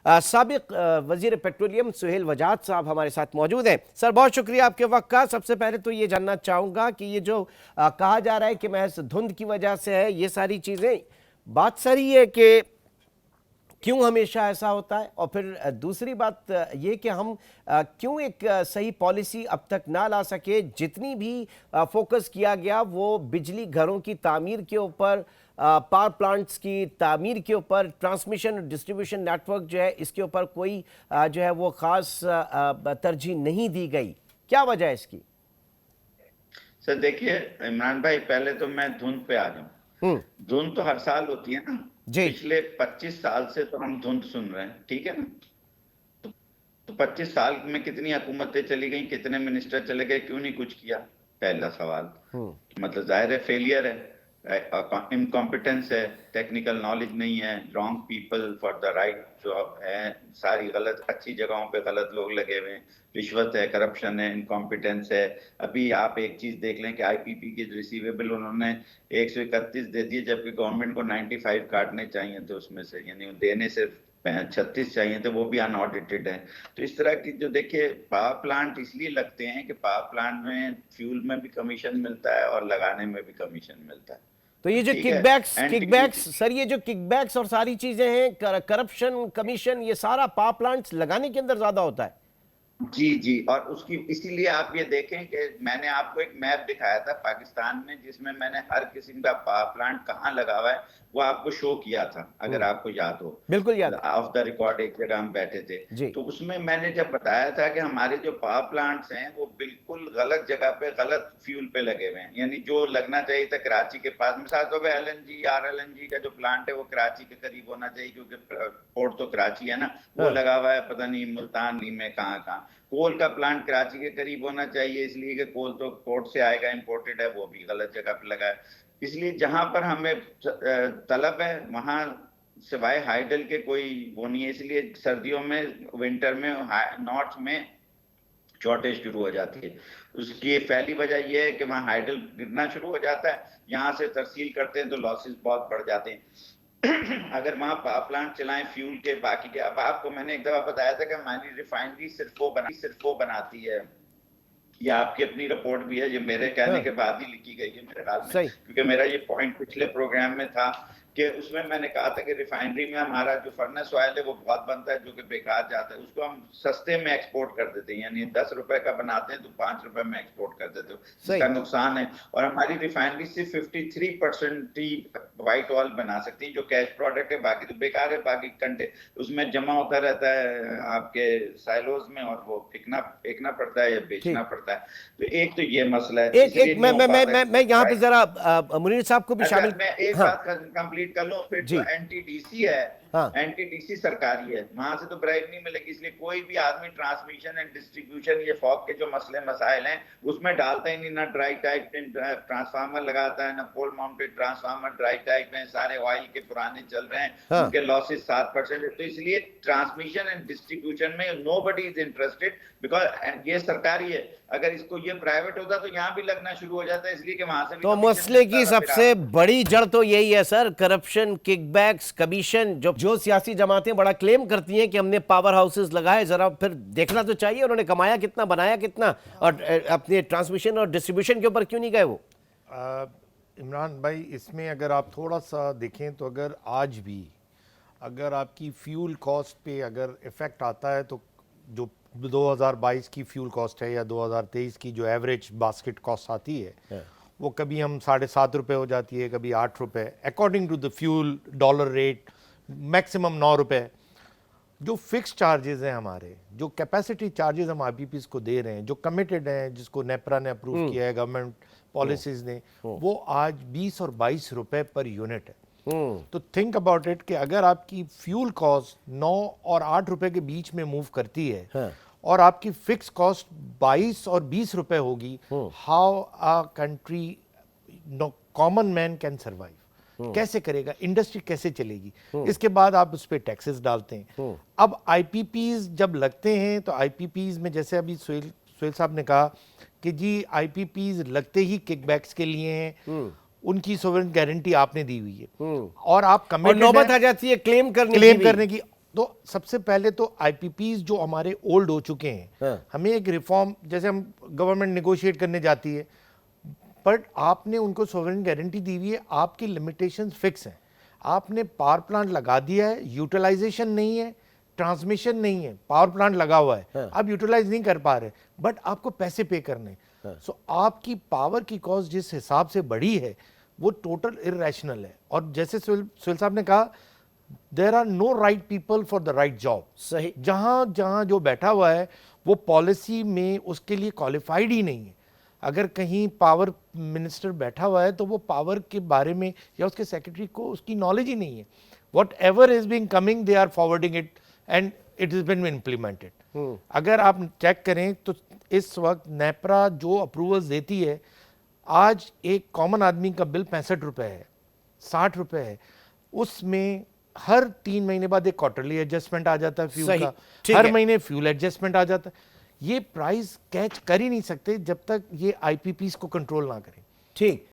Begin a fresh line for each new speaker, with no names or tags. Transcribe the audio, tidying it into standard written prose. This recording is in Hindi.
साबिक वजीर पेट्रोलियम सुहेल वजाद साहब हमारे साथ मौजूद हैं। सर, बहुत शुक्रिया आपके वक्त का। सबसे पहले तो ये जानना चाहूँगा कि ये जो कहा जा रहा है कि महज धुंध की वजह से है, ये सारी चीज़ें, बात सही है कि क्यों हमेशा ऐसा होता है? और फिर दूसरी बात ये कि हम क्यों एक सही पॉलिसी अब तक ना ला सके? जितनी भी फोकस किया गया वो बिजली घरों की तामीर के ऊपर, पावर प्लांट्स की तामीर के ऊपर, ट्रांसमिशन और डिस्ट्रीब्यूशन नेटवर्क जो है इसके ऊपर कोई जो है वो ख़ास तरजीह नहीं दी गई। क्या वजह है इसकी?
सर देखिए इमरान भाई, पहले तो मैं धुंध पे आ जाऊं। धुंध तो हर साल होती है ना
जी।
पिछले 25 साल से तो हम धुंध सुन रहे हैं, ठीक है ना। तो 25 साल में कितनी हुकूमतें चली गई, कितने मिनिस्टर चले गए, क्यों नहीं कुछ किया? पहला सवाल। मतलब जाहिर है फेलियर है, इनकॉम्पिटेंस है, टेक्निकल नॉलेज नहीं है, wrong people for the right job है, सारी गलत अच्छी जगहों पे गलत लोग लगे हुए हैं, रिश्वत है, करप्शन है, इनकॉम्पिटेंस है। अभी आप एक चीज देख लें कि आईपीपी के रिसीवेबल उन्होंने 131 दे दिए, जबकि गवर्नमेंट को 95 काटने चाहिए थे उसमें से, यानी देने से 36 चाहिए थे, वो भी अनऑडिटेड है। तो इस तरह की जो देखिए पावर प्लांट इसलिए लगते हैं कि पावर प्लांट में फ्यूल में भी कमीशन मिलता है और लगाने में भी कमीशन मिलता है।
तो ये जो किकबैक्स सर, ये जो किकबैक्स और सारी चीजें हैं, करप्शन, कमीशन, ये सारा पावर प्लांट्स लगाने के अंदर ज्यादा होता है।
जी जी, और उसकी इसीलिए आप ये देखें कि मैंने आपको एक मैप दिखाया था पाकिस्तान में, जिसमें मैंने हर किस्म का पावर प्लांट कहाँ लगा हुआ है वो आपको शो किया था, अगर आपको याद हो।
बिल्कुल याद।
ऑफ द रिकॉर्ड एक जगह हम बैठे थे, तो उसमें मैंने जब बताया था कि हमारे जो पावर प्लांट्स हैं वो बिल्कुल गलत जगह पे गलत फ्यूल पे लगे हुए हैं, यानी जो लगना चाहिए था कराची के पास। मिसाल तौर पर LNG RLNG का जो प्लांट है वो कराची के करीब होना चाहिए, क्योंकि पोर्ट तो कराची है ना, वो लगा हुआ है पता नहीं मुल्तान में कहाँ। कोल का प्लांट कराची के करीब होना चाहिए, इसलिए कि कोल तो पोर्ट से आएगा, इंपोर्टेड है, वो भी गलत जगह पे लगा है। इसलिए जहां पर हमें तलब है वहां सिवाय हाइडल के कोई वो नहीं है, इसलिए सर्दियों में, विंटर में नॉर्थ में शॉर्टेज शुरू हो जाती है। उसकी पहली वजह यह है कि वहां हाइडल गिरना शुरू हो जाता है, यहां से तरसील करते हैं तो लॉसेस बहुत बढ़ जाते हैं। अगर वहां पावर प्लांट चलाएं फ्यूल के बाकी के, अब आपको मैंने एक दफा बताया था कि हमारी रिफाइनरी सिर्फ वो बनाती है, ये आपकी अपनी रिपोर्ट भी है, ये मेरे कहने के बाद ही लिखी गई है मेरे ख्याल में, क्योंकि मेरा ये पॉइंट पिछले प्रोग्राम में था कि उसमें मैंने कहा था कि रिफाइनरी में हमारा जो फर्नेस ऑयल है वो बहुत बनता है, जो कि बेकार जाता है, उसको हम सस्ते में एक्सपोर्ट कर देते हैं, यानी 10 रुपए का बनाते हैं तो 5 रुपए में एक्सपोर्ट कर देते हो, इसका नुकसान है। और हमारी रिफाइनरी सिर्फ 53% ही व्हाइट ऑयल बना सकती है, जो कैश प्रोडक्ट है, बाकी तो बेकार है, बाकी कंटे उसमें जमा होता रहता है आपके साइलोज में, और वो फेंकना पड़ता है या बेचना पड़ता है। तो एक तो ये मसला है।
एक मैं यहाँ पे जरा मुनीर साहब को भी शामिल,
मैं एक बात कंप्लीट कर लो। फिर जो NTDC है, NTDC सरकारी है, वहां से तो ब्राइब नहीं मिलेगी, इसलिए कोई भी आदमी ट्रांसमिशन एंड डिस्ट्रीब्यूशन, ये फॉग के जो मसले मसाइल हैं उसमें डालता ही नहीं, ना ड्राई टाइप ट्रांसफार्मर लगाता है, ना पोल माउंटेड ट्रांसफार्मर, ड्राई टाइप में सारे ऑयल के पुराने चल रहे हैं, उनके लॉसेस 7% है। तो इसलिए ट्रांसमिशन एंड डिस्ट्रीब्यूशन में नोबडी इज इंटरेस्टेड, बिकॉज ये सरकारी है। अगर इसको ये प्राइवेट होता तो यहाँ भी लगना शुरू हो जाता है, इसलिए कि वहां से भी
तो मसले की सबसे बड़ी जड़ तो यही है सर, करप्शन, किकबैक्स, कमीशन। जो सियासी जमातें बड़ा क्लेम करती हैं कि हमने पावर हाउसेस लगाए, जरा फिर देखना तो चाहिए उन्होंने कमाया कितना, बनाया कितना, और अपने ट्रांसमिशन और डिस्ट्रीब्यूशन के ऊपर क्यों नहीं गए वो?
इमरान भाई, इसमें अगर आप थोड़ा सा देखें तो अगर आज भी अगर आपकी फ्यूल कॉस्ट पे अगर इफ़ेक्ट आता है, तो जो 2022 की फ्यूल कॉस्ट है या 2023 की जो एवरेज बास्केट कॉस्ट आती है, वो कभी हम 7.5 रुपये हो जाती है, कभी 8 रुपये, according to the fuel dollar rate, maximum 9 रुपये। जो फिक्स चार्जेस हैं हमारे, जो कैपेसिटी चार्जेस हम IPPs को दे रहे हैं, जो कमिटेड हैं, जिसको नेपरा ने अप्रूव किया है, गवर्नमेंट पॉलिसीज ने, वो आज 20 और 22 रुपये पर यूनिट है। तो थिंक अबाउट इट कि अगर आपकी फ्यूल कॉस्ट 9 और 8 रुपए के बीच में मूव करती है, और आपकी फिक्स कॉस्ट 22 और 20 रुपए होगी, how a country, common man can survive? कैसे करेगा? इंडस्ट्री कैसे चलेगी? इसके बाद आप उस पर टैक्सेस डालते हैं। अब IPPs जब लगते हैं तो IPPs में, जैसे अभी सुहेल साहब ने कहा कि जी IPPs लगते ही किकबैक्स के लिए हैं, उनकी सोवरेन गारंटी आपने दी हुई है, और आप कमिटेड,
नौबत आ जाती है क्लेम करने की।
तो सबसे पहले तो आईपीपीज जो हमारे ओल्ड हो चुके हैं,
हाँ।
हमें एक रिफॉर्म, जैसे हम गवर्नमेंट नेगोशिएट करने जाती है, बट आपने उनको सोवरेन गारंटी दी हुई है, आपकी लिमिटेशंस फिक्स हैं। आपने पावर प्लांट लगा दिया है, यूटिलाइजेशन नहीं है, ट्रांसमिशन नहीं है, पावर प्लांट लगा हुआ है,
हाँ।
आप यूटिलाइज नहीं कर पा रहे, बट आपको पैसे पे करने। सो आपकी पावर की कॉस्ट जिस हिसाब से बढ़ी है वो टोटल इरेशनल है। और जैसे सुहेल साहब ने कहा, there are no right people for the right job.
सही।
जहां जहां जो बैठा हुआ है वो पॉलिसी में उसके लिए क्वालिफाइड ही नहीं है। अगर कहीं पावर मिनिस्टर बैठा हुआ है तो वो पावर के बारे में या उसके सेक्रेटरी को उसकी नॉलेज ही नहीं है। Whatever is being coming, they are forwarding it and it is been implemented. अगर आप चेक करें तो इस वक्त नेपरा जो अप्रूवल्स देती है, आज एक कॉमन आदमी का बिल 65 रुपए है, 60 रुपए है, उसमें हर 3 महीने बाद एक क्वार्टरली एडजस्टमेंट आ जाता है फ्यूल
सही,
का,
ठीक
हर
है।
महीने फ्यूल एडजस्टमेंट आ जाता है। ये प्राइस कैच कर ही नहीं सकते जब तक ये आईपीपीस को कंट्रोल ना करें।
ठीक।